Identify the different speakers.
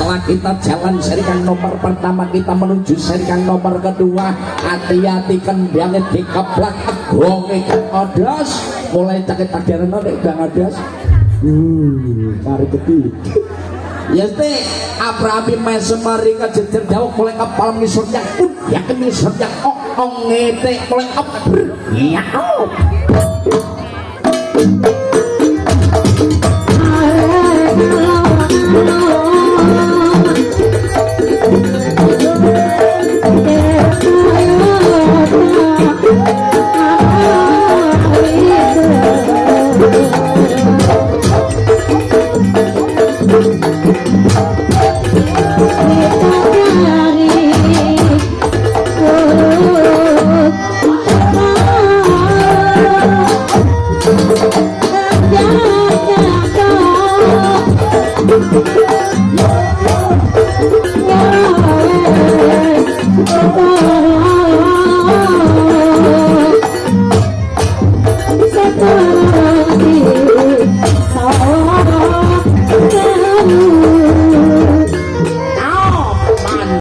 Speaker 1: setelah kita jalan seri kang nomor pertama kita menuju seri kang nomor kedua. Hati-hati kendangnya dikeplak gonge kang odos mulai cakit takdiran nek kang odos kari ketilik ya teh aprabi mesmari kejejer dawuh mulai kepala ngisor yang ya ngisor yang ong ngete mulai keber ya
Speaker 2: Oh